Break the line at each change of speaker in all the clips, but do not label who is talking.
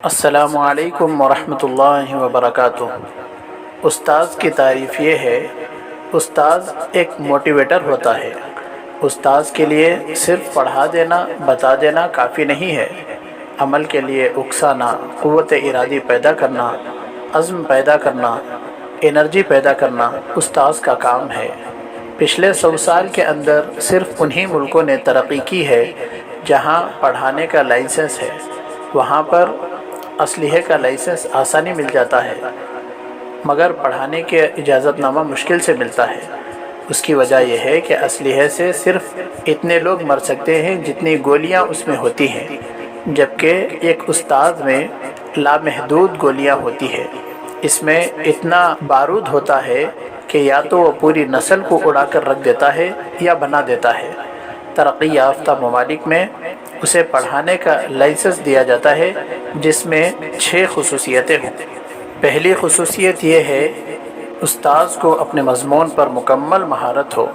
السلام علیکم ورحمۃ اللہ وبرکاتہ۔ استاذ کی تعریف یہ ہے، استاذ ایک موٹیویٹر ہوتا ہے۔ استاذ کے لیے صرف پڑھا دینا، بتا دینا کافی نہیں ہے۔ عمل کے لیے اکسانا، قوت ارادی پیدا کرنا، عزم پیدا کرنا، انرجی پیدا کرنا استاذ کا کام ہے۔ پچھلے 100 سال کے اندر صرف انہی ملکوں نے ترقی کی ہے جہاں پڑھانے کا لائسنس ہے۔ وہاں پر اسلحے کا لائسنس آسانی مل جاتا ہے، مگر پڑھانے کے اجازت نامہ مشکل سے ملتا ہے۔ اس کی وجہ یہ ہے کہ اسلحے سے صرف اتنے لوگ مر سکتے ہیں جتنی گولیاں اس میں ہوتی ہیں، جبکہ ایک استاذ میں لامحدود گولیاں ہوتی ہے۔ اس میں اتنا بارود ہوتا ہے کہ یا تو وہ پوری نسل کو اڑا کر رکھ دیتا ہے یا بنا دیتا ہے۔ ترقی یافتہ ممالک میں اسے پڑھانے کا لائسنس دیا جاتا ہے، جس میں 6 خصوصیتیں ہوں۔ پہلی خصوصیت یہ ہے، استاذ کو اپنے مضمون پر مکمل مہارت ہو۔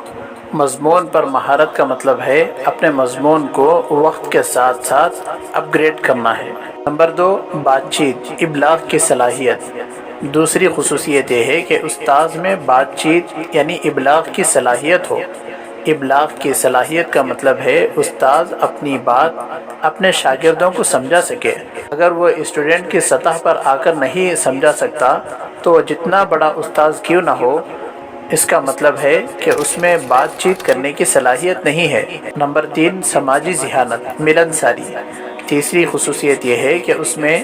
مضمون پر مہارت کا مطلب ہے اپنے مضمون کو وقت کے ساتھ ساتھ اپ گریڈ کرنا ہے۔ نمبر 2، بات چیت، ابلاغ کی صلاحیت۔ دوسری خصوصیت یہ ہے کہ استاذ میں بات چیت یعنی ابلاغ کی صلاحیت ہو۔ ابلاغ کی صلاحیت کا مطلب ہے استاذ اپنی بات اپنے شاگردوں کو سمجھا سکے۔ اگر وہ اسٹوڈنٹ کی سطح پر آ کر نہیں سمجھا سکتا تو جتنا بڑا استاذ کیوں نہ ہو، اس کا مطلب ہے کہ اس میں بات چیت کرنے کی صلاحیت نہیں ہے۔ نمبر 3، سماجی ذہانت، ملنساری۔ تیسری خصوصیت یہ ہے کہ اس میں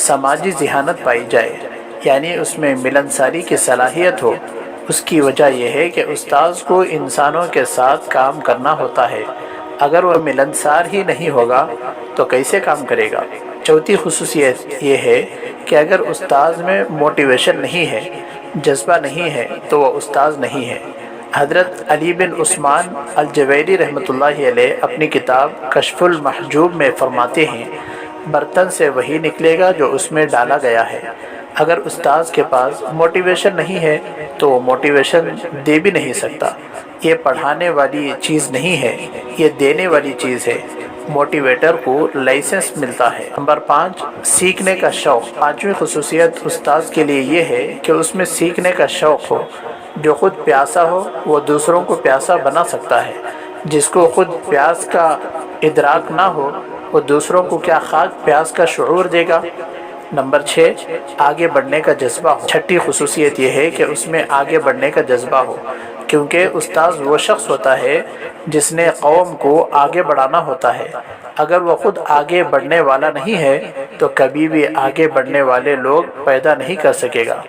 سماجی ذہانت پائی جائے، یعنی اس میں ملنساری کی صلاحیت ہو۔ اس کی وجہ یہ ہے کہ استاذ کو انسانوں کے ساتھ کام کرنا ہوتا ہے۔ اگر وہ ملنسار ہی نہیں ہوگا تو کیسے کام کرے گا؟ چوتھی خصوصیت یہ ہے کہ اگر استاذ میں موٹیویشن نہیں ہے، جذبہ نہیں ہے، تو وہ استاذ نہیں ہے۔ حضرت علی بن عثمان الجویلی رحمۃ اللہ علیہ اپنی کتاب کشف المحجوب میں فرماتے ہیں، برتن سے وہی نکلے گا جو اس میں ڈالا گیا ہے۔ اگر استاذ کے پاس موٹیویشن نہیں ہے تو وہ موٹیویشن دے بھی نہیں سکتا۔ یہ پڑھانے والی چیز نہیں ہے، یہ دینے والی چیز ہے۔ موٹیویٹر کو لائسنس ملتا ہے۔ نمبر 5، سیکھنے کا شوق۔ پانچویں خصوصیت استاذ کے لیے یہ ہے کہ اس میں سیکھنے کا شوق ہو۔ جو خود پیاسا ہو وہ دوسروں کو پیاسا بنا سکتا ہے۔ جس کو خود پیاس کا ادراک نہ ہو وہ دوسروں کو کیا خاک پیاس کا شعور دے گا۔ نمبر 6، آگے بڑھنے کا جذبہ ہو۔ چھٹی خصوصیت یہ ہے کہ اس میں آگے بڑھنے کا جذبہ ہو، کیونکہ استاذ وہ شخص ہوتا ہے جس نے قوم کو آگے بڑھانا ہوتا ہے۔ اگر وہ خود آگے بڑھنے والا نہیں ہے تو کبھی بھی آگے بڑھنے والے لوگ پیدا نہیں کر سکے گا۔